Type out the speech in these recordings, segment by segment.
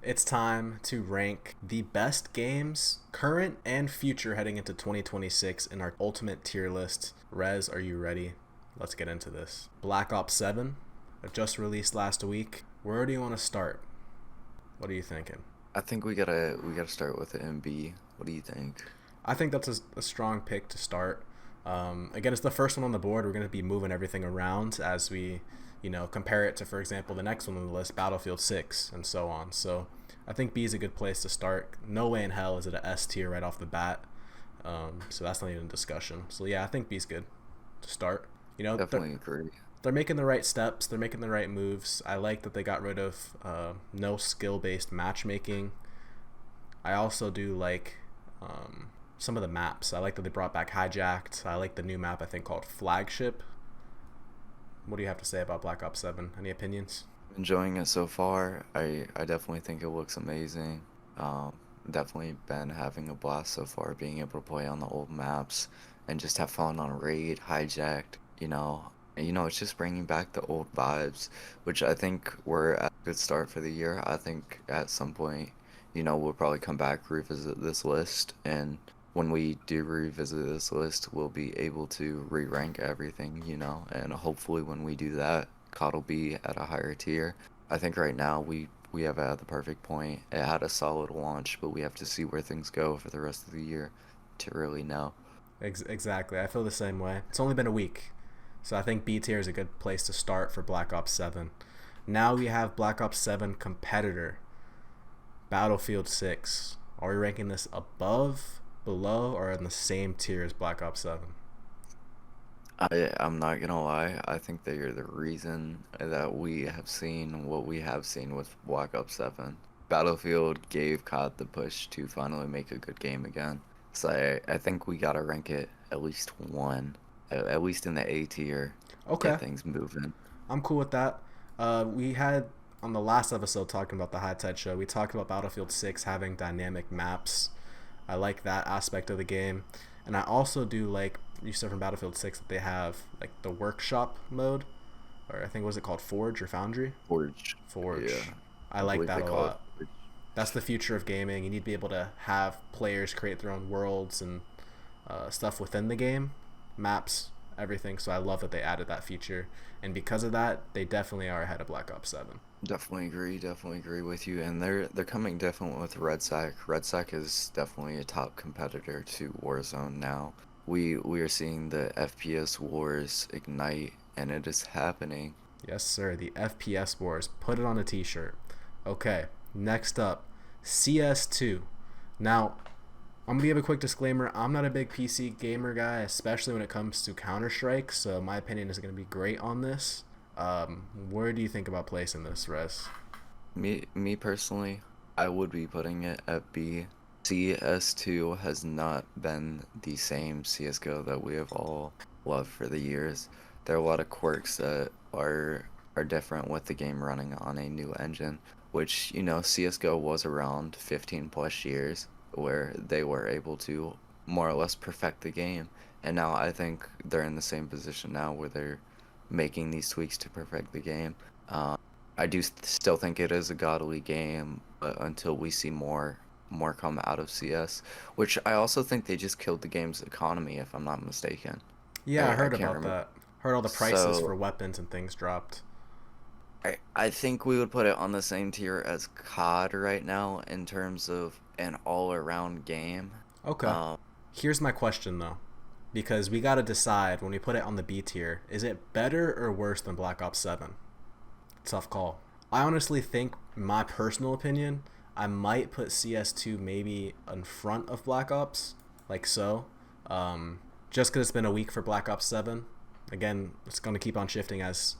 It's time to rank the best games, current and future, heading into 2026 in our ultimate tier list. Rez, are you ready? Let's get into this. Black Ops 7, just released last week. Where do you want to start? What are you thinking? I think we gotta start with the MB. What do you think? I think that's a strong pick to start. Again, it's the first one on the board. We're going to be moving everything around as we, compare it to, for example, the next one on the list, Battlefield 6, and so on. So I think B is a good place to start. No way in hell is it a S tier right off the bat. So that's not even a discussion. So yeah, I think B's good to start. Definitely agree. They're making the right steps. They're making the right moves. I like that they got rid of no skill-based matchmaking. I also do like some of the maps. I like that they brought back Hijacked. I like the new map, I think, called Flagship. What do you have to say about Black Ops 7? Any opinions? Enjoying it so far. I definitely think it looks amazing. Definitely been having a blast so far, being able to play on the old maps and just have fun on Raid, Hijacked. It's just bringing back the old vibes, which I think we're at a good start for the year. I think at some point, we'll probably come back, revisit this list, and when we do revisit this list, we'll be able to re-rank everything, and hopefully when we do that, COD will be at a higher tier. I think right now we have at the perfect point. It had a solid launch, but we have to see where things go for the rest of the year to really know. Exactly. I feel the same way. It's only been a week. So I think B tier is a good place to start for Black Ops 7. Now we have Black Ops 7 competitor, Battlefield 6. Are we ranking this above, below, or in the same tier as Black Ops 7? I'm not gonna lie, I think they are the reason that we have seen what we have seen with Black Ops 7. Battlefield gave COD the push to finally make a good game again. So I think we gotta rank it at least one, at least in the A tier, Okay, get things moving. I'm cool with that. We had on the last episode talking about the High Tide show, we talked about Battlefield 6 having dynamic maps. I like that aspect of the game. And I also do like, you said from Battlefield 6 that they have like the workshop mode, or I think, was it called Forge or Foundry? Forge, Forge. yeah, I I like believe that they a call it lot. Forge. That's the future of gaming. You need to be able to have players create their own worlds and stuff within the game, maps, everything. So I love that they added that feature, and because of that, they definitely are ahead of Black Ops 7. Definitely agree with you. And they're coming definitely with Red Sack is definitely a top competitor to Warzone now. We are seeing the FPS wars ignite, and it is happening. Yes, sir. The FPS wars. Put it on a T-shirt. Okay. Next up, CS2. Now, I'm gonna give a quick disclaimer. I'm not a big PC gamer guy, especially when it comes to Counterstrike. So my opinion is gonna be great on this. Where do you think about placing this, Res? Me personally, I would be putting it at B. CS2 has not been the same CS:GO that we have all loved for the years. There are a lot of quirks that are different with the game running on a new engine, which, CS:GO was around 15 plus years where they were able to more or less perfect the game. And now I think they're in the same position now where they're making these tweaks to perfect the game. Um, I do still think it is a godly game, but until we see more come out of CS, which I also think they just killed the game's economy, if I'm not mistaken. Yeah, I I heard can't about remember. that. Heard all the prices for So weapons and things dropped. I think we would put it on the same tier as COD right now in terms of an all-around game. Okay. Um, Here's my question though, because we gotta decide when we put it on the B tier: is it better or worse than Black Ops 7? Tough call. I honestly think, my personal opinion, I might put CS2 maybe in front of Black Ops, like so. Just because it's been a week for Black Ops 7. Again, it's going to keep on shifting as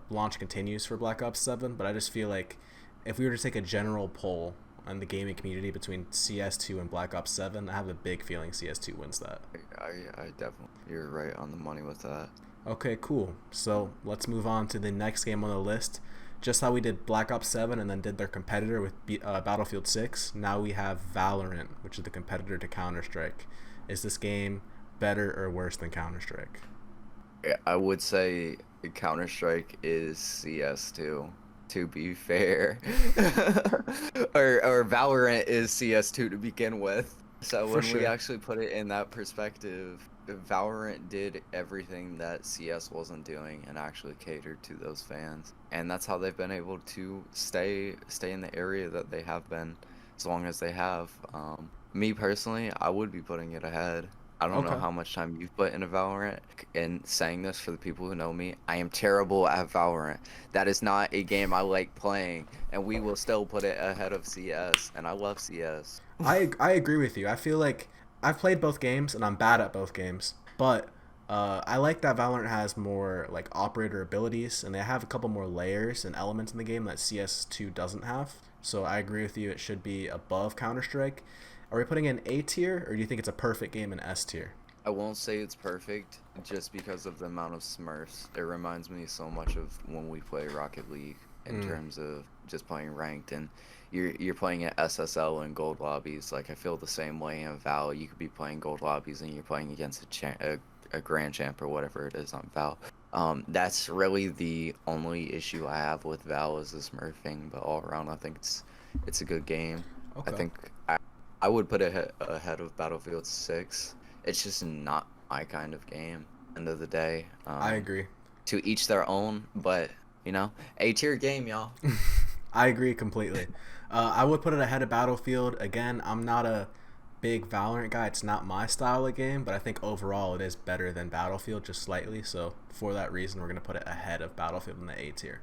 launch continues for Black Ops 7, but I just feel like if we were to take a general poll on the gaming community between CS2 and Black Ops 7, I have a big feeling CS2 wins that. I definitely, you're right on the money with that. Okay, cool. So let's move on to the next game on the list. Just how we did Black Ops 7 and then did their competitor with Battlefield 6, now we have Valorant, which is the competitor to Counterstrike. Is this game better or worse than Counterstrike? I would say Counter-Strike is CS2. to be fair. Or Valorant is CS2 to begin with. So For when we sure. actually put it in that perspective, Valorant did everything that CS wasn't doing and actually catered to those fans. And that's how they've been able to stay in the area that they have been as long as they have. Me personally, I would be putting it ahead. I don't know Okay. how much time you've put into Valorant. And saying this for the people who know me, I am terrible at Valorant. That is not a game I like playing, and we will still put it ahead of CS. And I love CS. I agree with you. I feel like I've played both games and I'm bad at both games, but I like that Valorant has more like operator abilities and they have a couple more layers and elements in the game that CS2 doesn't have. So I agree with you. It should be above Counterstrike. Are we putting it in A tier or do you think it's a perfect game in S tier? I won't say it's perfect just because of the amount of Smurfs. It reminds me so much of when we play Rocket League in Mm, terms of just playing ranked, and you're playing at SSL and gold lobbies. Like I feel the same way in Val. You could be playing gold lobbies and you're playing against a grand champ or whatever it is on Val. That's really the only issue I have with Val is the Smurfing, but all around I think it's a good game. I okay. think I would put it ahead of Battlefield 6. It's just not my kind of game. End of the day, I agree. to each their own. But A tier game, y'all. I agree completely. I would put it ahead of Battlefield. Again, I'm not a big Valorant guy. It's not my style of game, but I think overall it is better than Battlefield just slightly. So for that reason, we're going to put it ahead of Battlefield in the A tier.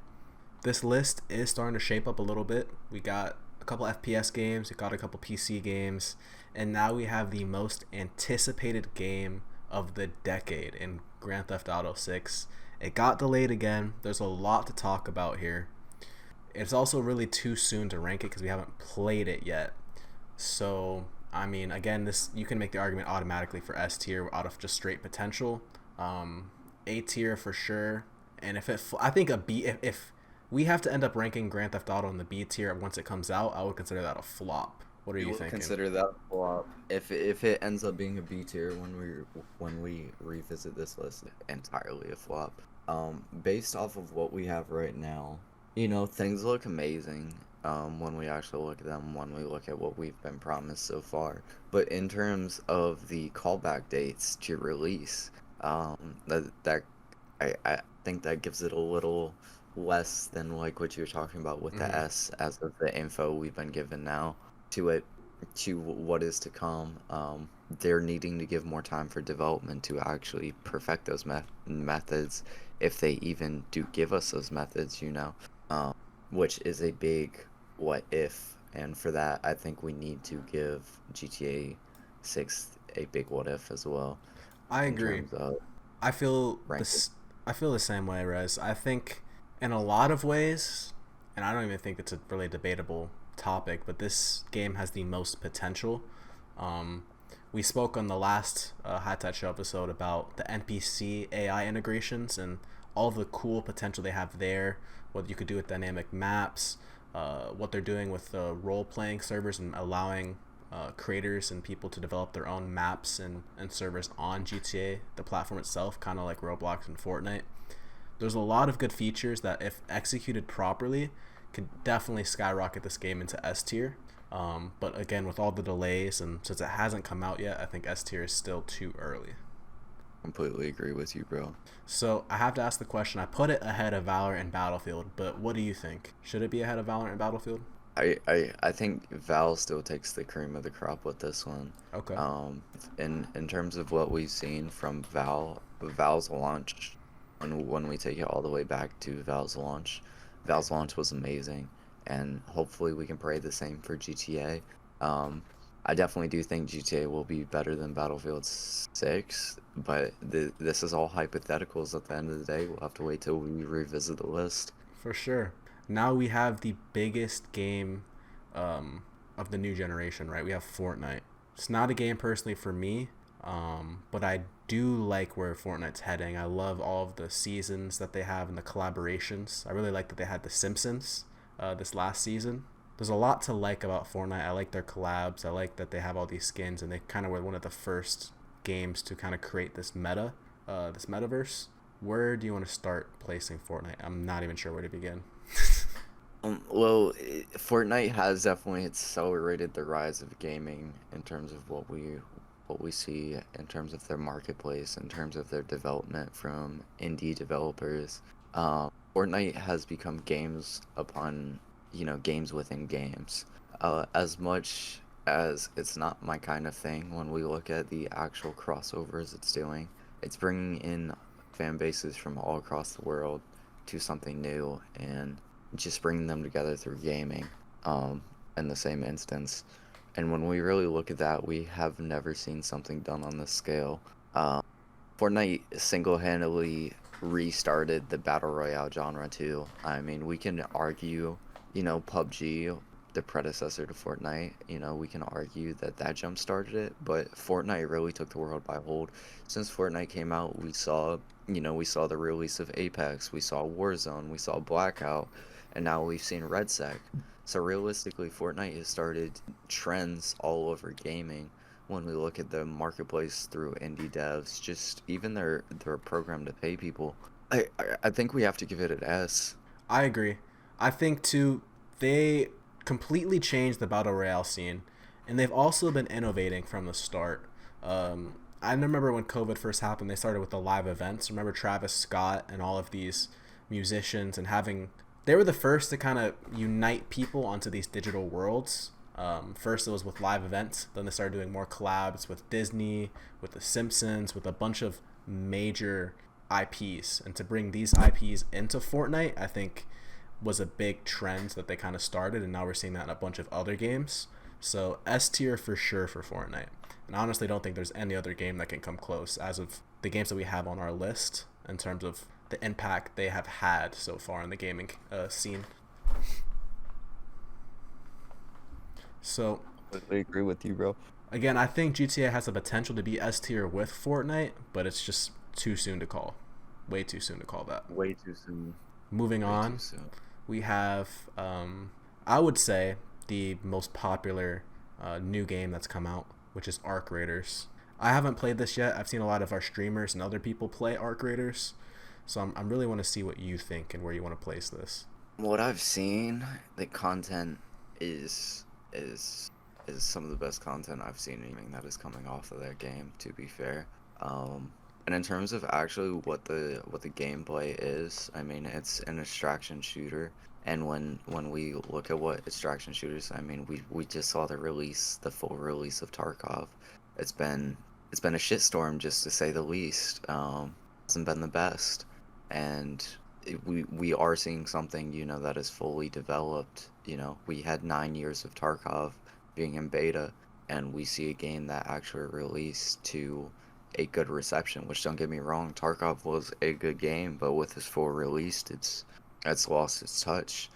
This list is starting to shape up a little bit. We got a couple FPS games, we got a couple PC games, and now we have the most anticipated game of the decade in Grand Theft Auto 6. It got delayed again. There's a lot to talk about here. It's also really too soon to rank it because we haven't played it yet. So, I mean, again, this you can make the argument automatically for S tier out of just straight potential. A tier for sure. And I think a B. If we have to end up ranking Grand Theft Auto in the B tier once it comes out, I would consider that a flop. What are You you will thinking? consider that a flop if it ends up being a B tier when we revisit this list. Entirely a flop. Based off of what we have right now, things look amazing. When we actually look at them, when we look at what we've been promised so far. But in terms of the callback dates to release, that I think that gives it a little less than like what you're talking about with the Mm-hmm. S as of the info we've been given now to it to what is to come. They're needing to give more time for development to actually perfect those methods if they even do give us those methods, um, which is a big what if. And for that, I think we need to give GTA 6 a big what if as well I in agree. terms of I feel ranking. this. I feel the same way, Rez. I think in a lot of ways, and I don't even think it's a really debatable topic, but this game has the most potential. Um, we spoke on the last High Tech Show episode about the NPC AI integrations and all the cool potential they have there. What you could do with dynamic maps, what they're doing with the role playing servers and allowing creators and people to develop their own maps and servers on GTA, the platform itself, kind of like Roblox and Fortnite. There's a lot of good features that, if executed properly, could definitely skyrocket this game into S tier. But again, with all the delays and since it hasn't come out yet, I think S tier is still too early. Completely agree with you, bro. So I have to ask the question. I put it ahead of Valorant and Battlefield, but what do you think? Should it be ahead of Valorant and Battlefield? I think Val still takes the cream of the crop with this one. Okay. In terms of what we've seen from Val's launch, when we take it all the way back to Val's launch was amazing, and hopefully we can pray the same for GTA. I definitely do think GTA will be better than Battlefield 6, but this is all hypotheticals at the end of the day. We'll have to wait till we revisit the list. For sure. Now we have the biggest game of the new generation, right? We have Fortnite. It's not a game personally for me, but I do like where Fortnite's heading. I love all of the seasons that they have and the collaborations. I really like that they had the Simpsons this last season. There's a lot to like about Fortnite. I like their collabs. I like that they have all these skins, and they kind of were one of the first games to kind of create this this metaverse. Where do you want to start placing Fortnite? I'm not even sure where to begin. Fortnite has definitely accelerated the rise of gaming in terms of what we see in terms of their marketplace, in terms of their development from indie developers. Fortnite has become games upon, games within games. As much as it's not my kind of thing, when we look at the actual crossovers it's doing, it's bringing in fan bases from all across the world to something new and just bringing them together through gaming, um, in the same instance. And when we really look at that, we have never seen something done on this scale. Um, Fortnite single-handedly restarted the battle royale genre too. I mean, we can argue, PUBG, the predecessor to Fortnite, we can argue that that jump started it, but Fortnite really took the world by hold. Since Fortnite came out, we saw the release of Apex, we saw Warzone, we saw Blackout, and now we've seen RedSec. So realistically, Fortnite has started trends all over gaming when we look at the marketplace through indie devs, just even their program to pay people. I think we have to give it an S. I agree. I think too they completely changed the battle royale scene, and they've also been innovating from the start. I remember when COVID first happened, they started with the live events. Remember Travis Scott and all of these musicians and having they were the first to kind of unite people onto these digital worlds. First, it was with live events. Then they started doing more collabs with Disney, with The Simpsons, with a bunch of major IPs. And to bring these IPs into Fortnite, I think was a big trend that they kind of started. And now we're seeing that in a bunch of other games. So S tier for sure for Fortnite. And I honestly don't think there's any other game that can come close as of the games that we have on our list in terms of the impact they have had so far in the gaming scene. So, I agree with you, bro. again, I think GTA has the potential to be S tier with Fortnite, but it's just too soon to call. Way too soon to call that. Way too soon. Moving Way too on, soon. we have, I would say, the most popular new game that's come out, which is Arc Raiders. I haven't played this yet. I've seen a lot of our streamers and other people play Arc Raiders. So I'm really want to see what you think and where you want to place this. What I've seen, the content is is is some of the best content I've seen anything that is coming off of that game, to be fair. And in terms of actually what the gameplay is, I mean it's an extraction shooter. And when we look at what extraction shooters, I mean we just saw the full release of Tarkov. It's been it's been a shitstorm, just to say the least. Hasn't been the best, and we are seeing something, that is fully developed. We had 9 years of Tarkov being in beta, and we see a game that actually released to a good reception. Which, don't get me wrong, Tarkov was a good game, but with this full release, it's lost its touch.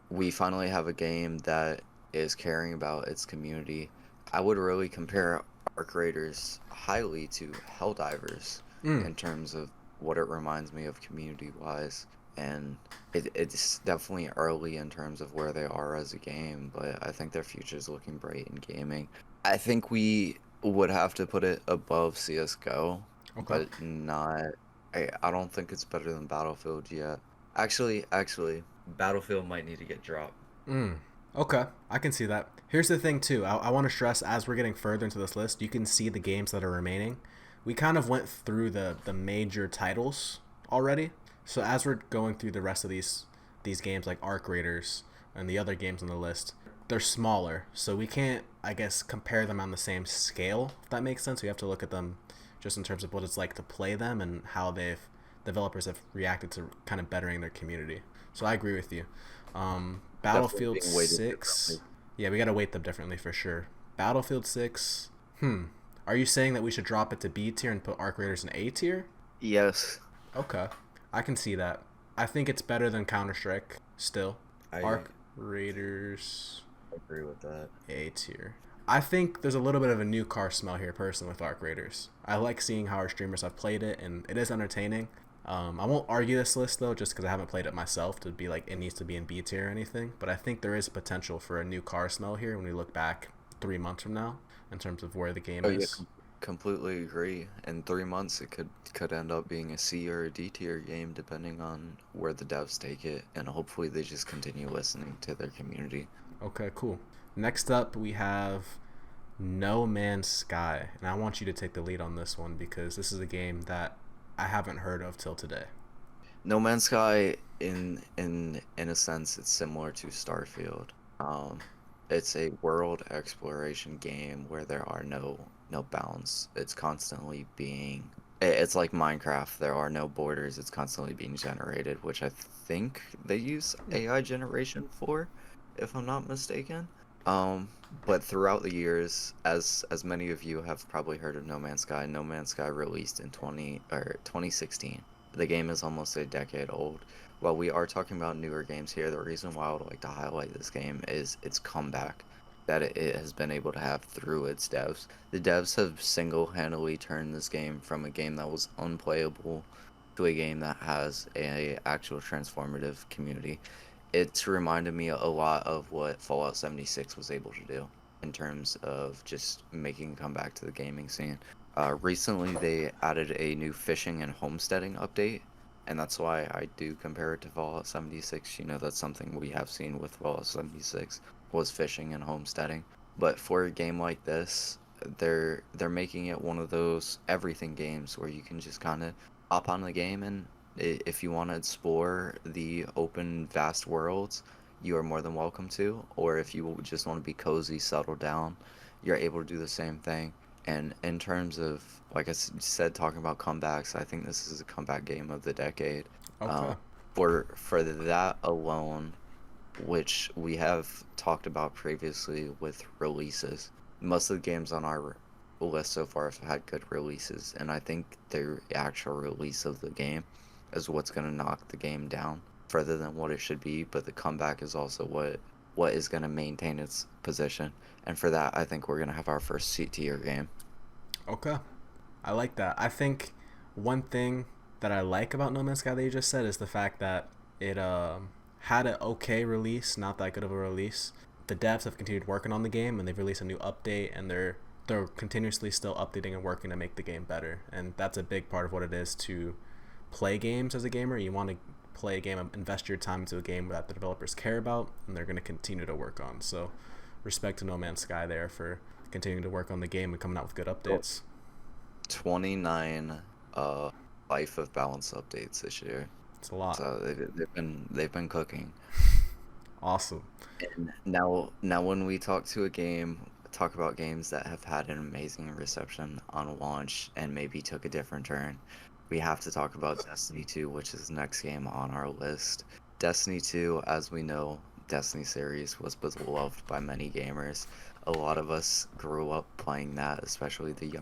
We finally have a game that is caring about its community. I would really compare Arc Raiders highly to Helldivers Mm. in terms of what it reminds me of community wise. And it's definitely early in terms of where they are as a game, but I think their future is looking bright in gaming. I think we would have to put it above CSGO, Okay. but not. I don't think it's better than Battlefield yet. Actually, Battlefield might need to get dropped. Mm. Okay, I can see that. Here's the thing too. I want to stress as we're getting further into this list, you can see the games that are remaining. We kind of went through the major titles already. So as we're going through the rest of these games like Arc Raiders and the other games on the list, they're smaller. So we can't, I guess, compare them on the same scale, if that makes sense. We have to look at them just in terms of what it's like to play them and how developers have reacted to kind of bettering their community. So I agree with you. Definitely Battlefield being weighted 6. differently. Yeah, we got to weight them differently for sure. Battlefield 6. Hmm. Are you saying that we should drop it to B tier and put Arc Raiders in A tier? Yes, Okay. I can see that. I think it's better than Counterstrike still. I Arc Raiders agree with that. A tier. I think there's a little bit of a new car smell here personally with Arc Raiders. I like seeing how our streamers have played it and it is entertaining. I won't argue this list though, just because I haven't played it myself to be like it needs to be in B tier or anything. But I think there is potential for a new car smell here when we look back 3 months from now in terms of where the game Oh yeah, is. completely agree. In 3 months, it could end up being a C or a D tier game, depending on where the devs take it, and hopefully they just continue listening to their community. Okay, cool. Next up, we have No Man's Sky, and I want you to take the lead on this one because this is a game that I haven't heard of till today. No Man's Sky, in a sense, it's similar to Starfield. Um, it's a world exploration game where there are no bounds. It's constantly being. It's like Minecraft. There are no borders. It's constantly being generated, which I think they use AI generation for, if I'm not mistaken. Um, but throughout the years, as many of you have probably heard of No Man's Sky, No Man's Sky released in 2016. The game is almost a decade old. While we are talking about newer games here, the reason why I would like to highlight this game is its comeback that it has been able to have through its devs. The devs have single-handedly turned this game from a game that was unplayable to a game that has a actual transformative community. It's reminded me a lot of what Fallout 76 was able to do in terms of just making a comeback to the gaming scene. Recently, they added a new fishing and homesteading update, and that's why I do compare it to Fallout 76. You know, that's something we have seen with Fallout 76 was fishing and homesteading. But for a game like this, they're making it one of those everything games where you can just kind of hop on the game and if you want to explore the open, vast worlds, you are more than welcome to. Or if you just want to be cozy, settle down, you're able to do the same thing. And in terms of, like I said, talking about comebacks, I think this is a comeback game of the decade. Uh, Okay. for that alone, which we have talked about previously with releases, most of the games on our list so far have had good releases, and I think the actual release of the game is what's going to knock the game down further than what it should be, but the comeback is also what is going to maintain its position. And for that, I think we're going to have our first C tier game. Okay. I like that. I think one thing that I like about No Man's Sky that you just said is the fact that it had an okay release, not that good of a release. The devs have continued working on the game and they've released a new update and they're continuously still updating and working to make the game better. And that's a big part of what it is to play games as a gamer. You want to play a game, invest your time into a game that the developers care about and they're going to continue to work on. So respect to No Man's Sky there for continuing to work on the game and coming out with good updates. 29 uh life of balance updates this year. It's a lot. So they've been cooking. Awesome. And now when we talk about games that have had an amazing reception on launch and maybe took a different turn, we have to talk about Destiny 2, which is the next game on our list. Destiny 2, as we know, Destiny series was beloved by many gamers. A lot of us grew up playing that, especially the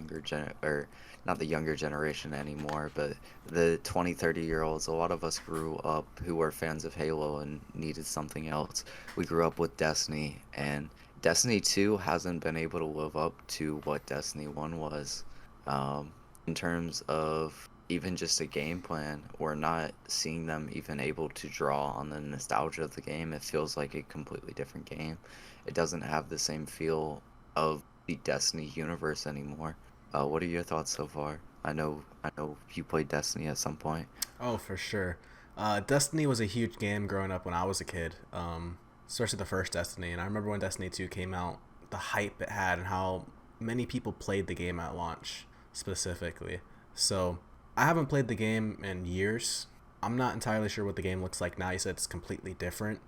or not the younger generation anymore, but the 20, 30-year-olds. A lot of us grew up who were fans of Halo and needed something else. We grew up with Destiny, and Destiny 2 hasn't been able to live up to what Destiny 1 was. In terms of even just a game plan, we're not seeing them even able to draw on the nostalgia of the game. It feels like a completely different game. It doesn't have the same feel of the Destiny universe anymore. What are your thoughts so far? I know you played Destiny at some point. Oh, for sure. Destiny was a huge game growing up when I was a kid, especially the first Destiny. And I remember when Destiny 2 came out, the hype it had and how many people played the game at launch specifically. So I haven't played the game in years. I'm not entirely sure what the game looks like now. You said it's completely different.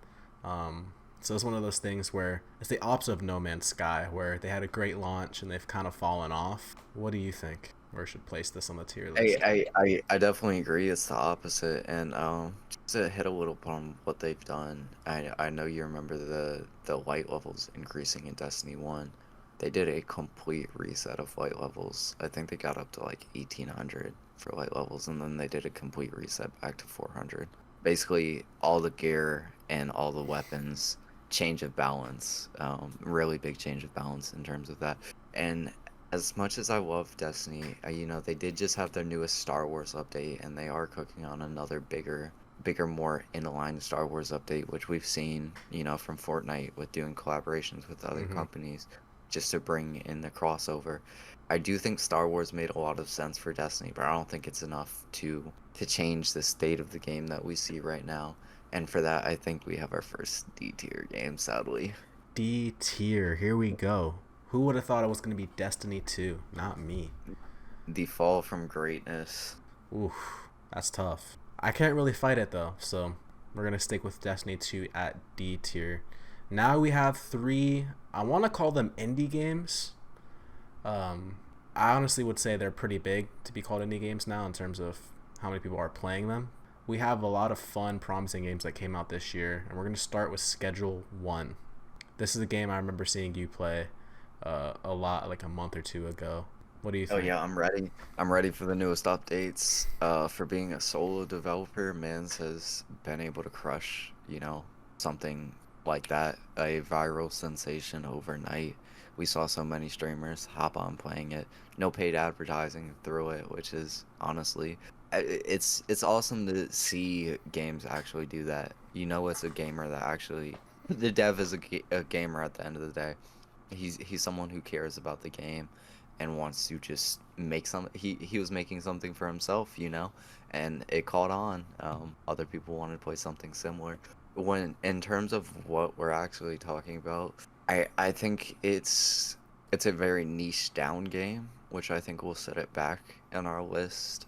So it's one of those things where it's the opposite of No Man's Sky, where they had a great launch and they've kind of fallen off. What do you think? Where should place this on the tier I, list? I definitely agree. It's the opposite. And just to hit a little on what they've done, I know you remember the light levels increasing in Destiny 1. They did a complete reset of light levels. I think they got up to like 1800 for light levels, and then they did a complete reset back to 400. Basically, all the gear and all the weapons change of balance. Really big change of balance in terms of that. And as much as I love Destiny, they did just have their newest Star Wars update, and they are cooking on another bigger, more in-line Star Wars update, which we've seen, from Fortnite with doing collaborations with other Mm-hmm. companies. just to bring in the crossover. I do think Star Wars made a lot of sense for Destiny, but I don't think it's enough to change the state of the game that we see right now. And for that, I think we have our first D tier game, sadly. D tier. Here we go. Who would have thought it was going to be Destiny 2? Not me. The fall from greatness. Oof, that's tough. I can't really fight it though, so we're going to stick with Destiny 2 at D tier. Now we have 3, I want to call them indie games. I honestly would say they're pretty big to be called indie games now in terms of how many people are playing them. We have a lot of fun, promising games that came out this year, and we're going to start with Schedule 1. This is a game I remember seeing you play a lot, like a month or two ago. What do you Oh think? yeah, I'm ready. I'm ready for the newest updates. For being a solo developer, Mans has been able to crush, something like that, a viral sensation overnight. We saw so many streamers hop on playing it. No paid advertising through it, which is honestly, it's awesome to see games actually do that. It's a gamer that actually, the dev is a gamer at the end of the day. He's someone who cares about the game and wants to just make he was making something for himself, and it caught on. Other people wanted to play something similar. When in terms of what we're actually talking about, I think it's a very niche down game, which I think will set it back in our list.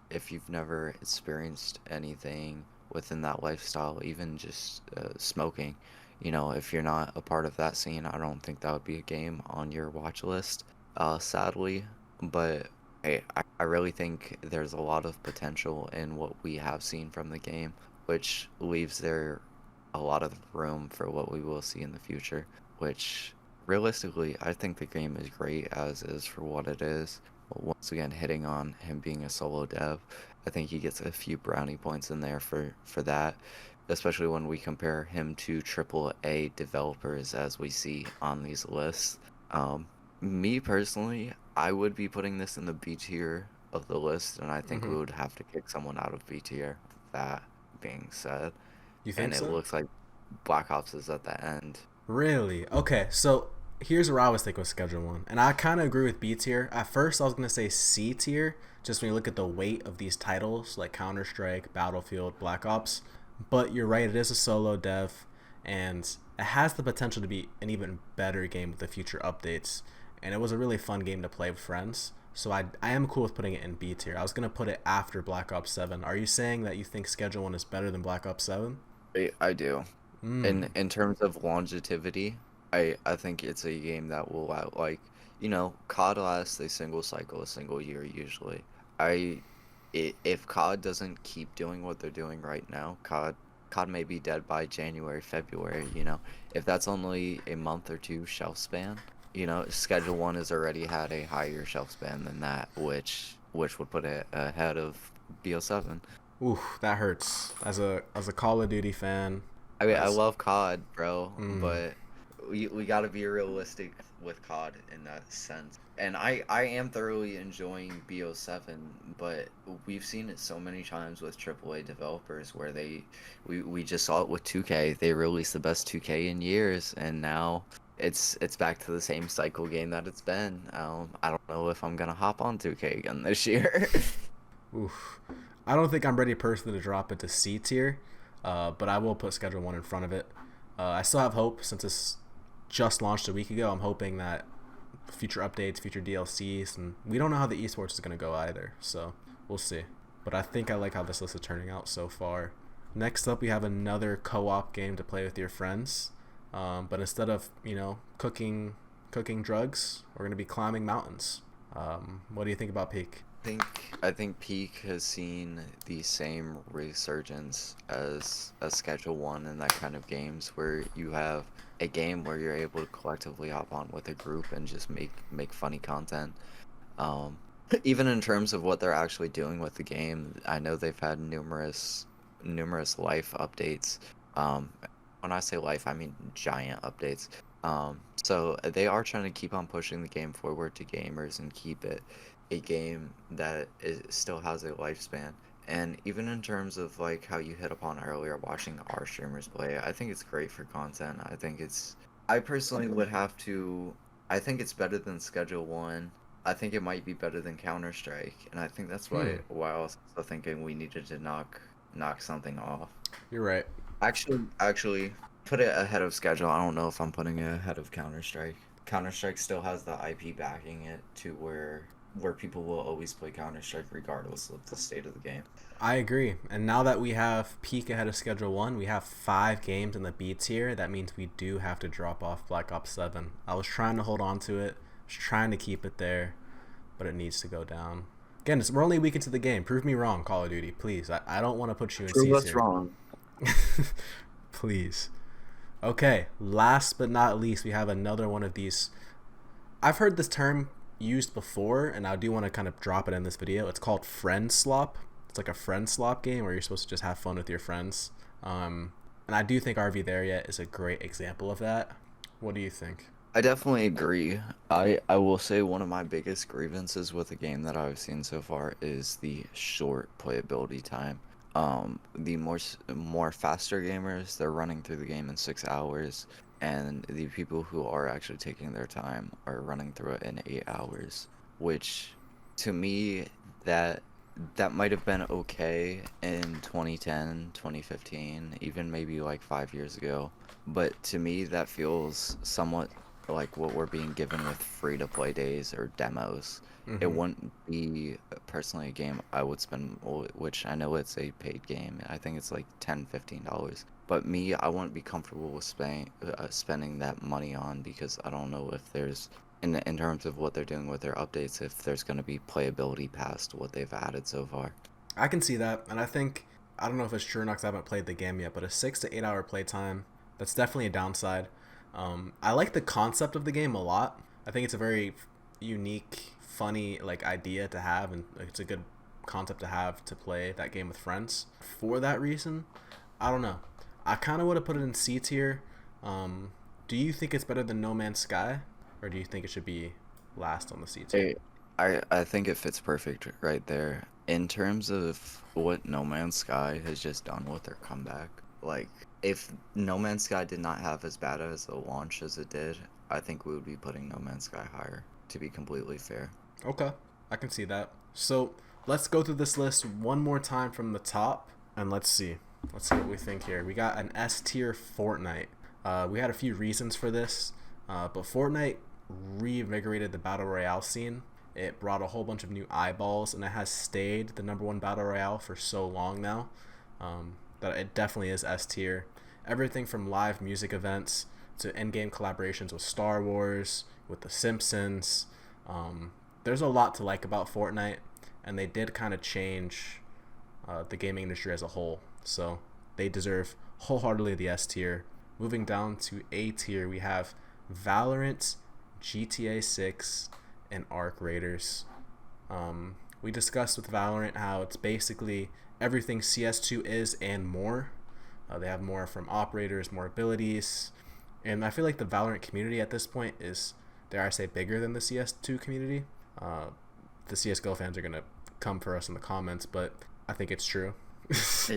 If you've never experienced anything within that lifestyle, even just smoking, if you're not a part of that scene, I don't think that would be a game on your watch list, sadly. But I really think there's a lot of potential in what we have seen from the game, which leaves there a lot of room for what we will see in the future, which realistically, I think the game is great as is for what it is. But once again, hitting on him being a solo dev, I think he gets a few brownie points in there for that, especially when we compare him to AAA developers as we see on these lists. Um, Me personally, I would be putting this in the B tier of the list, and I think Hmm. we would have to kick someone out of B tier. That being said, You and think it so? looks like Black Ops is at the end. Really? Okay, so here's where I was thinking with Schedule 1. And I kind of agree with B tier. At first, I was going to say C tier, just when you look at the weight of these titles like Counterstrike, Battlefield, Black Ops. But you're right, it is a solo dev, and it has the potential to be an even better game with the future updates. And it was a really fun game to play with friends. So I am cool with putting it in B tier. I was going to put it after Black Ops 7. Are you saying that you think Schedule 1 is better than Black Ops 7? I do. Mm. In terms of longevity, I think it's a game that will out like COD lasts a single cycle, a single year usually. I if COD doesn't keep doing what they're doing right now, COD may be dead by January, February. If that's only a month or two shelf span, Schedule 1 has already had a higher shelf span than that, which would put it ahead of BO7. Ooh, that hurts. As a Call of Duty fan, I mean, I as love COD, bro, mm, but we got to be realistic with COD in that sense. And I am thoroughly enjoying BO7, but we've seen it so many times with AAA developers where we just saw it with 2K. They released the best 2K in years, and now it's back to the same cycle game that it's been. I don't know if I'm gonna hop on 2K again this year. oof. I don't think I'm ready personally to drop into C tier, but I will put Schedule 1 in front of it. I still have hope since it's just launched a week ago. I'm hoping that future updates, future DLCs, and we don't know how the esports is going to go either, so we'll see. But I think I like how this list is turning out so far. Next up, we have another co-op game to play with your friends, but instead of cooking drugs, we're going to be climbing mountains. What do you think about Peak? think I think Peak has seen the same resurgence as Schedule One and that kind of games where you have a game where you're able to collectively hop on with a group and just make funny content. Um, Even in terms of what they're actually doing with the game, I know they've had numerous life updates. Um, when I say life, I mean giant updates. So they are trying to keep on pushing the game forward to gamers and keep it a game that still has a lifespan. And even in terms of like how you hit upon earlier, watching our streamers play, I think it's great for content. I think I personally would have to. I think it's better than Schedule One. I think it might be better than Counterstrike, and I think that's Hmm. why I was also thinking we needed to knock something off. You're right. Actually, put it ahead of Schedule. I don't know if I'm putting it ahead of Counterstrike. Counterstrike still has the IP backing it to where people will always play Counterstrike regardless of the state of the game. I agree. And now that we have peak ahead of Schedule 1, we have 5 games in the B tier. That means we do have to drop off Black Ops 7. I was trying to hold on to it, was trying to keep it there, but it needs to go down. Again, we're only a week into the game. Prove me wrong, Call of Duty. Please. I don't want to put you in C Prove us tier. wrong. Please. Okay, last but not least, we have another one of these. I've heard this term used before, and I do want to kind of drop it in this video. It's called friend slop. It's like a friend slop game where you're supposed to just have fun with your friends. And I do think RV There Yet is a great example of that. What do you think? I definitely agree. I will say one of my biggest grievances with the game that I've seen so far is the short playability time. The more faster gamers, they're running through the game in 6 hours, and the people who are actually taking their time are running through it in 8 hours, which to me that that might have been okay in 2010, 2015, even maybe like 5 years ago. But to me, that feels somewhat like what we're being given with free to play days or demos. It Mm-hmm. wouldn't be personally a game I would spend, which I know it's a paid game. I think it's like $10, $15. But me, I wouldn't be comfortable with spending that money on because I don't know if there's, in terms of what they're doing with their updates, if there's going to be playability past what they've added so far. I can see that, and I think I don't know if it's true or not because I haven't played the game yet, but a 6 to 8 hour playtime, that's definitely a downside. I like the concept of the game a lot. I think it's a very unique, funny like idea to have, and it's a good concept to have to play that game with friends. For that reason, I don't know. I kind of would have put it in C tier. Do you think it's better than No Man's Sky, or do you think it should be last on the C tier? I, I think it fits perfect right there. In terms of what No Man's Sky has just done with their comeback, like if No Man's Sky did not have as bad as a launch as it did, I think we would be putting No Man's Sky higher, to be completely fair. Okay, I can see that. So let's go through this list one more time from the top, and let's see. Let's see what we think here. We got an S tier Fortnite. We had a few reasons for this, but Fortnite reinvigorated the battle royale scene. It brought a whole bunch of new eyeballs, and it has stayed the number one battle royale for so long now that it definitely is S tier. Everything from live music events to in-game collaborations with Star Wars, with The Simpsons. There's a lot to like about Fortnite, and they did kind of change the gaming industry as a whole. So they deserve wholeheartedly the S tier. Moving down to A tier, we have Valorant, GTA 6, and Arc Raiders. We discussed with Valorant how it's basically everything CS2 is and more. They have more from operators, more abilities, and I feel like the Valorant community at this point is, dare I say, bigger than the CS2 community. The CSGO fans are gonna come for us in the comments, but I think it's true.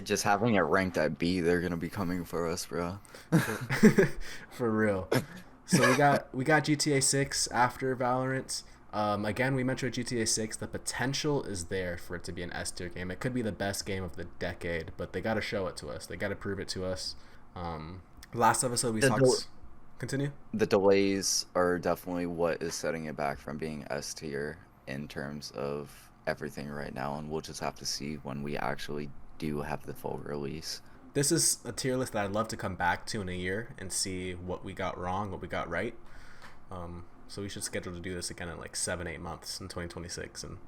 Just having it ranked at B, they're gonna be coming for us, bro. for, for real. So we got GTA 6 after Valorant. Again, we mentioned GTA 6. The potential is there for it to be an S tier game. It could be the best game of the decade, but they got to show it to us. They got to prove it to us. Last episode we The, del- talked. Continue. the delays are definitely what is setting it back from being S tier in terms of everything right now, and we'll just have to see when we actually do have the full release. This is a tier list that I'd love to come back to in a year and see what we got wrong, what we got right. So we should schedule to do this again in like 7-8 months in 2026 and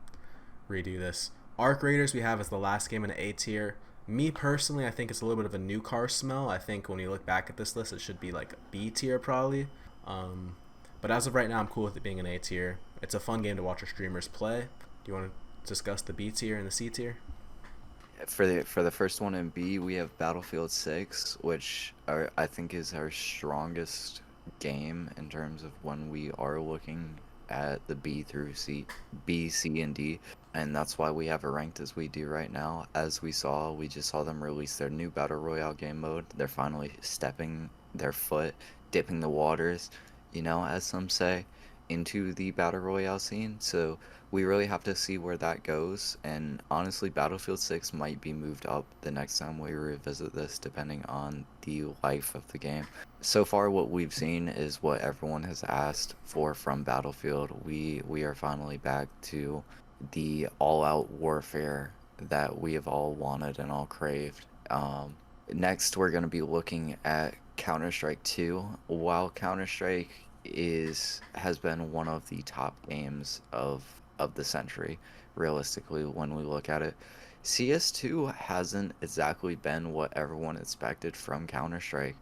redo this. Arc Raiders we have as the last game in A tier. Me personally, I think it's a little bit of a new car smell. I think when you look back at this list, it should be like B tier probably. But as of right now, I'm cool with it being an A tier. It's a fun game to watch our streamers play. Do you want to discuss the B tier and the C tier? For the first one in B, we have Battlefield 6, which I think is our strongest game in terms of when we are looking at the B, C, and D, and that's why we have it ranked as we do right now. As we just saw them release their new Battle Royale game mode. They're finally stepping their foot, dipping the waters, as some say, into the battle royale scene. So we really have to see where that goes. And honestly, Battlefield 6 might be moved up the next time we revisit this, depending on the life of the game. So far, what we've seen is what everyone has asked for from Battlefield. We are finally back to the all-out warfare that we have all wanted and all craved. Next, we're going to be looking at Counterstrike 2. While Counterstrike has been one of the top games of the century, realistically, when we look at it, CS2 hasn't exactly been what everyone expected from Counterstrike,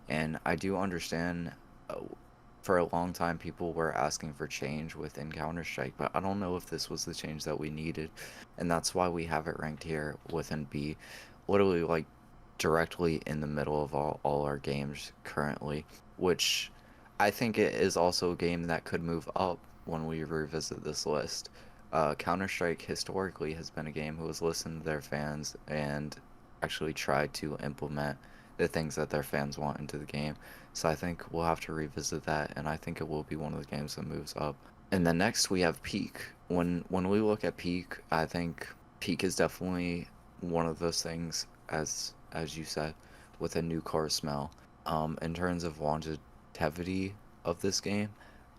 and I do understand. For a long time, people were asking for change within Counter-Strike, but I don't know if this was the change that we needed, and that's why we have it ranked here within B, literally like directly in the middle of all our games currently, which I think it is also a game that could move up when we revisit this list. Counter-Strike historically has been a game who has listened to their fans and actually tried to implement the things that their fans want into the game. So I think we'll have to revisit that, and I think it will be one of the games that moves up. And then next we have Peak. When we look at Peak, I think Peak is definitely one of those things, as you said, with a new car smell. In terms of longevity of this game,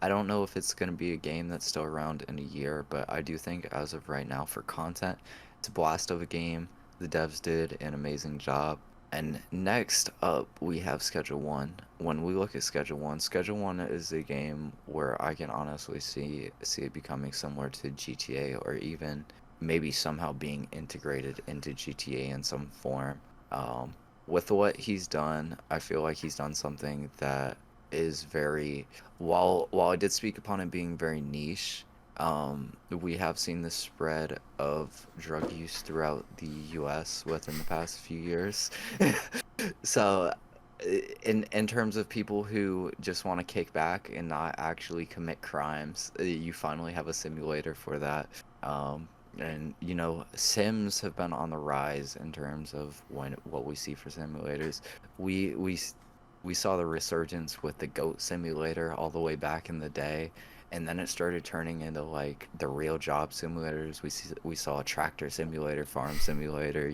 I don't know if it's going to be a game that's still around in a year, but I do think as of right now for content, it's a blast of a game. The devs did an amazing job. And next up, we have Schedule 1. When we look at Schedule 1, Schedule 1 is a game where I can honestly see it becoming similar to GTA, or even maybe somehow being integrated into GTA in some form. With what he's done, I feel like he's done something that is very, while I did speak upon it being very niche, we have seen the spread of drug use throughout the US within the past few years. So, in terms of people who just want to kick back and not actually commit crimes, you finally have a simulator for that. And Sims have been on the rise in terms of what we see for simulators. We saw the resurgence with the goat simulator all the way back in the day, and then it started turning into like the real job simulators. We saw a tractor simulator, farm simulator,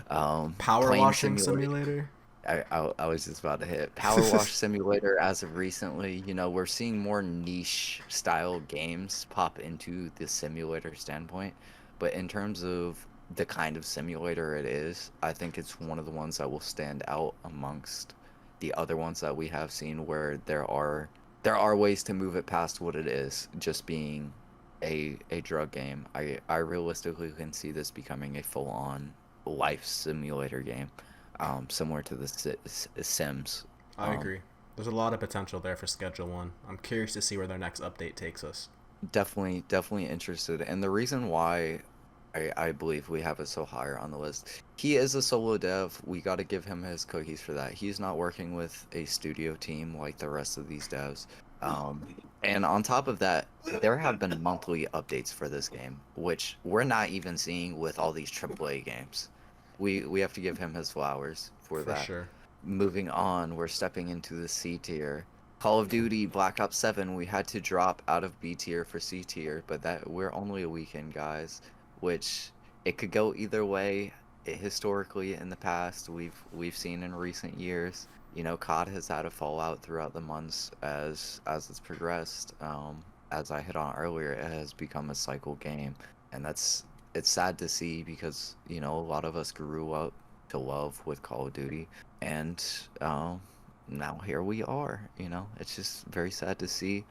Power plane washing simulator. I was just about to hit Power Wash Simulator as of recently. We're seeing more niche style games pop into the simulator standpoint, but in terms of the kind of simulator it is, I think it's one of the ones that will stand out amongst the other ones that we have seen, where there are ways to move it past what it is just being a drug game. I realistically can see this becoming a full-on life simulator game, similar to the Sims. I agree. There's a lot of potential there for Schedule 1. I'm curious to see where their next update takes us. Definitely interested. And the reason why I believe we have it so higher on the list, he is a solo dev. We got to give him his cookies for that. He's not working with a studio team like the rest of these devs. And on top of that, there have been monthly updates for this game, which we're not even seeing with all these AAA games. We have to give him his flowers for that. Sure. Moving on, we're stepping into the C tier. Call of Duty Black Ops 7, we had to drop out of B tier for C tier, but that we're only a weekend, guys, which it could go either way. Historically, in the past, we've seen in recent years, COD has had a fallout throughout the months as it's progressed. As I hit on earlier, it has become a cycle game, and it's sad to see because a lot of us grew up to love with Call of Duty, and now here we are. It's just very sad to see.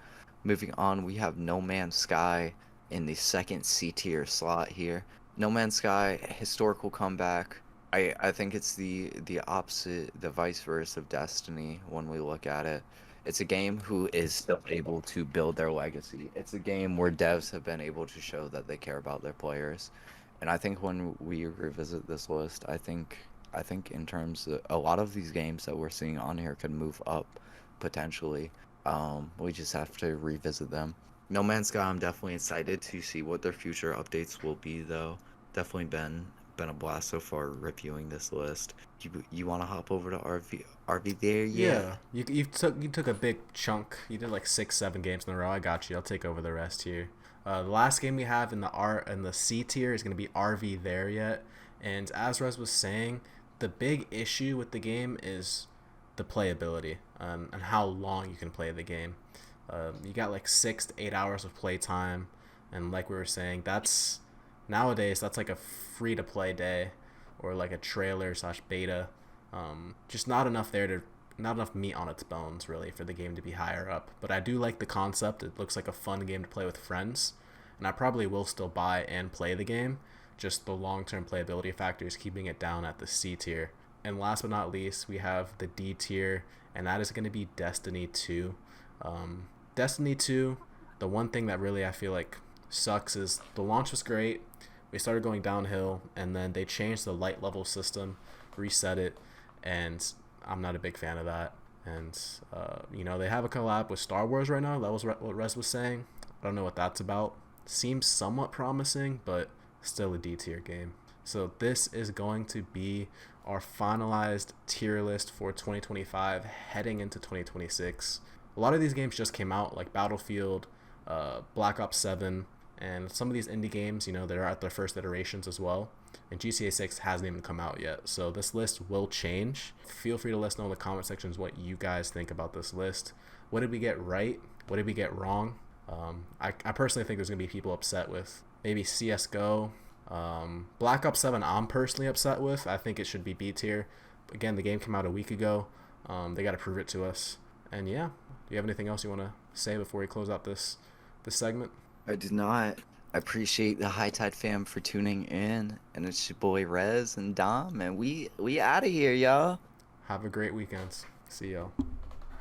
Moving on, we have No Man's Sky in the second C tier slot here. No Man's Sky, historical comeback. I think it's the opposite, the vice versa of Destiny when we look at it. It's a game who is still able to build their legacy. It's a game where devs have been able to show that they care about their players. And I think when we revisit this list, I think in terms of a lot of these games that we're seeing on here could move up potentially. We just have to revisit them. No Man's Sky, I'm definitely excited to see what their future updates will be, though. Definitely been been a blast so far reviewing this list. You want to hop over to RV there yet? Yeah, you took a big chunk. You did like 6 7 games in a row. I got you. I'll take over the rest here. The last game we have in the C tier is gonna be RV there yet. And as Rez was saying, the big issue with the game is the playability, and how long you can play the game. You got like 6 to 8 hours of play time, and like we were saying, that's nowadays that's like a free to play day, or like a trailer slash beta. Just not enough there to not enough meat on its bones really for the game to be higher up. But I do like the concept. It looks like a fun game to play with friends, and I probably will still buy and play the game. Just the long term playability factor is keeping it down at the C tier. And last but not least, we have the D tier, and that is going to be Destiny 2. Destiny 2, the one thing that really I feel like sucks is the launch was great. We started going downhill, and then they changed the light level system, reset it, and I'm not a big fan of that. And, they have a collab with Star Wars right now. That was what Rez was saying. I don't know what that's about. Seems somewhat promising, but still a D tier game. So this is going to be our finalized tier list for 2025 heading into 2026. A lot of these games just came out, like Battlefield, Black Ops 7, and some of these indie games, they're at their first iterations as well. And GTA 6 hasn't even come out yet. So this list will change. Feel free to let us know in the comment sections what you guys think about this list. What did we get right? What did we get wrong? I personally think there's going to be people upset with maybe CSGO. Black Ops 7 I'm personally upset with. I think it should be B tier. Again, the game came out a week ago. They got to prove it to us. And yeah, do you have anything else you want to say before we close out this segment? I do not. I appreciate the High Tide fam for tuning in, and it's your boy Rez and Dom, and we out of here, y'all. Have a great weekend. See y'all.